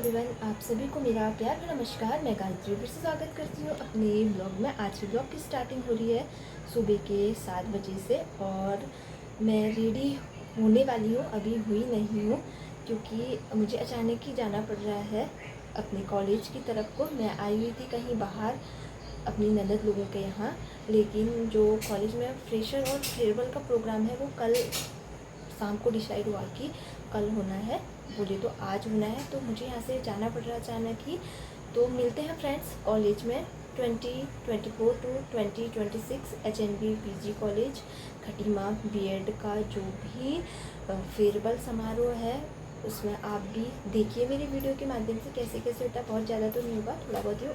Everyone, आप सभी को मेरा प्यार भरा नमस्कार। मैं गायत्री फिर से स्वागत करती हूँ अपने ब्लॉग में। आज के ब्लॉग की स्टार्टिंग हो रही है सुबह के 7 बजे से और मैं रेडी होने वाली हूँ, अभी हुई नहीं हूँ क्योंकि मुझे अचानक ही जाना पड़ रहा है अपने कॉलेज की तरफ को। मैं आई हुई थी कहीं बाहर अपनी ननद लोगों के यहाँ, लेकिन जो कॉलेज में फ्रेशर और फेयरवेल का प्रोग्राम है वो कल शाम को डिसाइड हुआ कि कल होना है, बोले तो आज होना है, तो मुझे यहाँ से जाना पड़ रहा अचानक ही। तो मिलते हैं फ्रेंड्स कॉलेज में 2024 to 2026 HNB PG college Khatima BEd का जो भी फेयरवेल समारोह है उसमें आप भी देखिए मेरे वीडियो के माध्यम से कैसे कैसे होता है। बहुत ज़्यादा तो नहीं होगा, थोड़ा बहुत ही।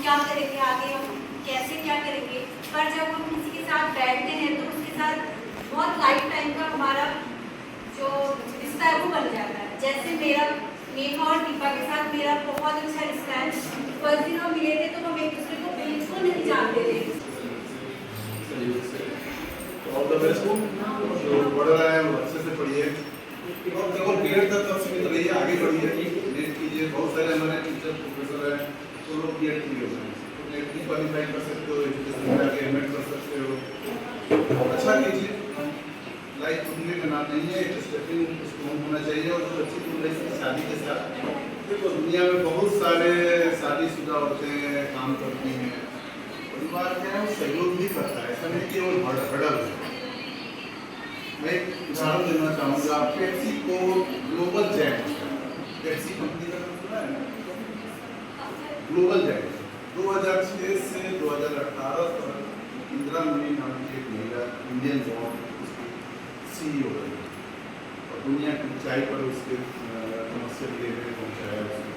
क्या करेंगे आगे, हम कैसे क्या करेंगे, पर जब हम किसी के साथ बैठते हैं तो उसके साथ बहुत लाइफ टाइम का हमारा जो रिश्ता है वो बन जाता है। जैसे मेरा नेहा और दीपा के साथ मेरा बहुत अच्छा रिश्ता है। फर्स्ट दिन हम मिले थे तो हम एक दूसरे को बिल्कुल नहीं जानते थे। All the best. जो पढ़ रहा है वो अच्छे से पढ़िए और केवल बीएड तक सीमित रहिए, आगे बढ़िए, नेट कीजिए। बहुत सारे हमारे टीचर प्रोफेसर हैं तो लोग बीएड के लिए होते हैं, तो नेट की क्वालिफाई कर सकते हो, एजुकेशन में आगे एमएड कर सकते हो। अच्छा कीजिए, लाइफ घूमने का नाम नहीं है, एक स्टेपिंग स्टोन होना चाहिए। और जो अच्छी चल रही है शादी के साथ, देखो दुनिया में बहुत सारे शादीशुदा औरतें काम करती हैं, परिवार में वो सहयोग भी करता है, ऐसा नहीं कि वो हड़ल है। मैं एक उदाहरण देना चाहूँगा, पेप्सी को ग्लोबल जायंट, पेप्सी कंपनी का नाम सुना है, ग्लोबल जायंट 2006 से 2018 तक इंदिरा नूरी नाम की एक महिला इंडियन बॉर्न CEO रही और दुनिया की ऊंचाई पर उसके कमर्शियल लेवल में पहुँचाया उसको।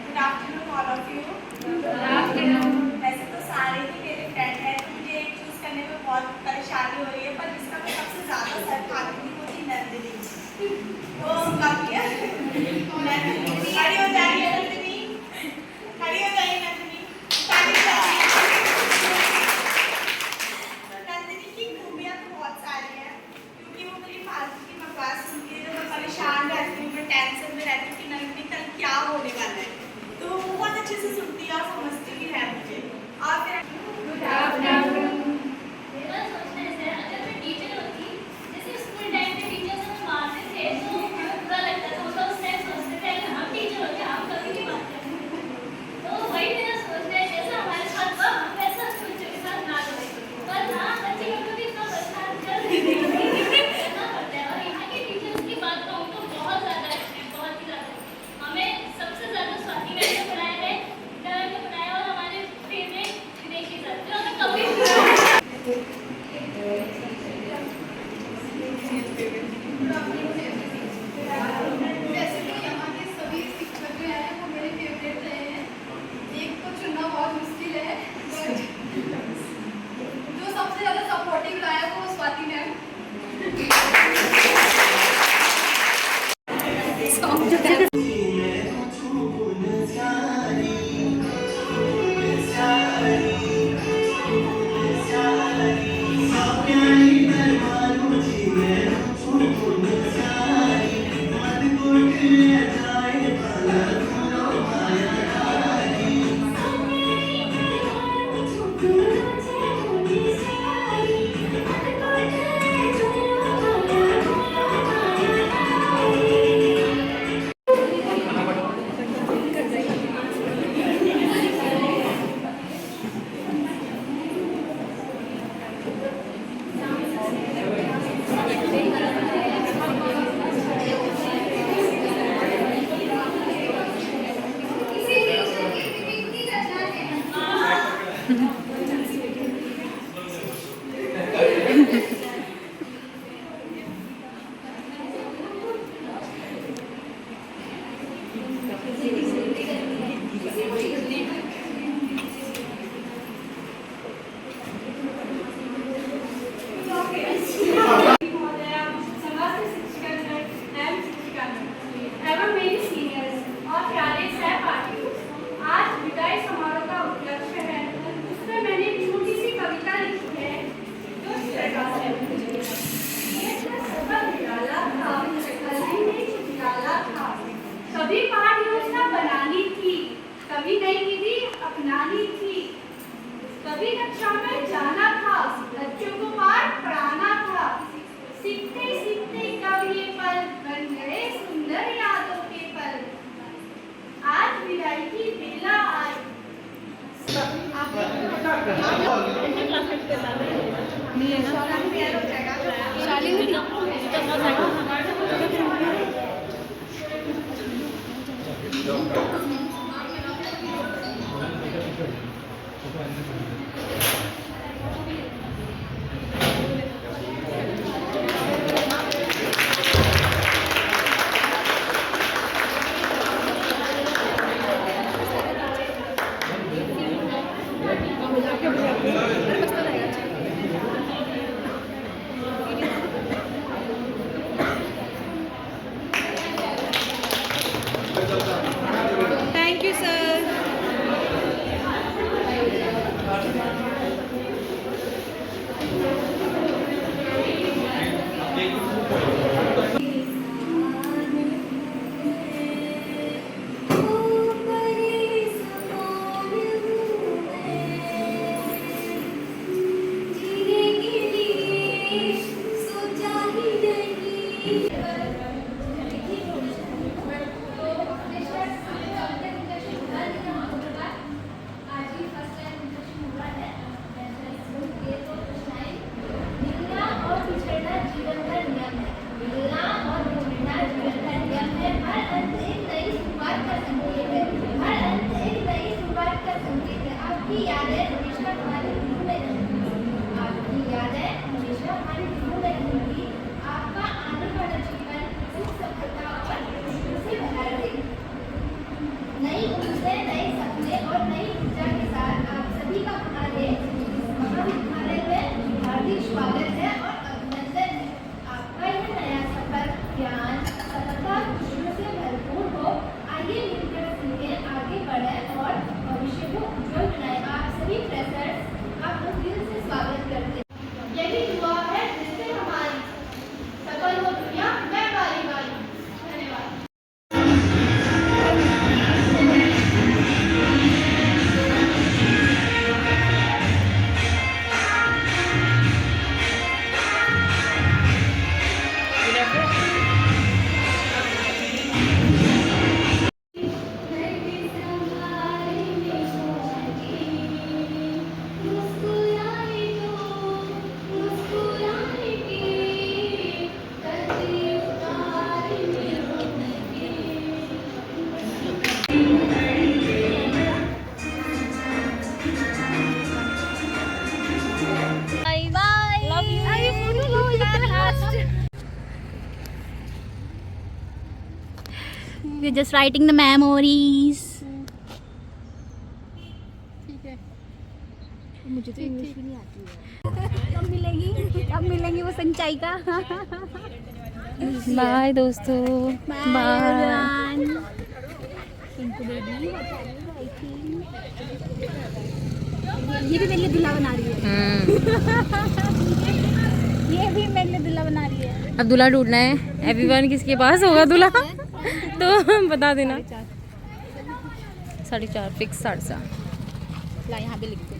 Good afternoon all of you. Good afternoon. वैसे तो सारे ही मेरे फ्रेंड हैं, तो मुझे एक चूज करने में बहुत परेशानी हो रही है, पर जिसका मैं सबसे ज़्यादा सर खाती थी वो थी नंदिनी। वो काफ़ी है। नंदिनी खड़ी हो जाइए, नंदिनी खड़ी हो जाइए, नंदिनी नंदिनी की खूबियाँ तो बहुत सारी हैं, क्योंकि वो मेरी फालतू की बकवास सुनती है, मैं परेशान रहती हूँ, मैं टेंशन में रहती हूँ कि नंदिनी कल क्या होने वाला है, तो वो बहुत अच्छे से सुनती है और समझती भी है मुझे। और फिर मेरा सोचना ऐसा है, अगर मैं टीचर होती, जैसे स्कूल टाइम पे टीचर्स हमें मारते थे तो हमें बुरा लगता था, तो उस टाइम सोचते थे अगर हम टीचर होते हम कभी नहीं मारते। तो वही मेरा सोचना है, जैसा हमारे साथ हुआ हम वैसा बच्चों के साथ ना करें, पर हाँ बच्चे लोग को भी इतना परेशान कर करना पड़ता है। और यहाँ के टीचर्स की बात कहूँ तो बहुत ज़्यादा अच्छे हैं, बहुत ही ज़्यादा। हमें सबसे ज़्यादा स्वाति मैम ने बुलाया है, मैम ने बुलाया, और हमारे फेवरेट दिनेश जी सर जो हमें कभी वैसे तो यहाँ के सभी शिक्षक जो हैं वो मेरे फेवरेट रहे हैं, एक को चुनना बहुत मुश्किल है, जो सबसे ज़्यादा सपोर्टिव रहा है वो Swati ma'am. Thank you sir. नई उम्मीदें, नए सपने और नई ऊर्जा के साथ आप सभी का हमारे महाविद्यालय में हार्दिक स्वागत है और अभिनंदन है। आपका यह नया सफर ज्ञान, सफलता, खुशियों से भरपूर हो। आइए मिलकर सीखें, आगे बढ़ें और भविष्य को उज्जवल बनाएं। आप सभी फ्रेशर्स आपका दिल से स्वागत करते हैं। यही दुआ है जिससे हमारी सफल हो दुनिया में बारी बारी। धन्यवाद। We're just writing the memories. ठीक है। मुझे तो इंग्लिश भी नहीं आती है। अब मिलेंगी वो संचाई का। बाय दोस्तों, बाय। ये भी मेरे लिए दूल्हा बना रही है। ये भी मेरे लिए दूल्हा बना रही है। अब दूल्हा ढूंढना है। एवरीवन किसके पास होगा दूल्हा तो बता देना। 4:30 फिक्स 4:30। ला यहाँ पे लिख दो।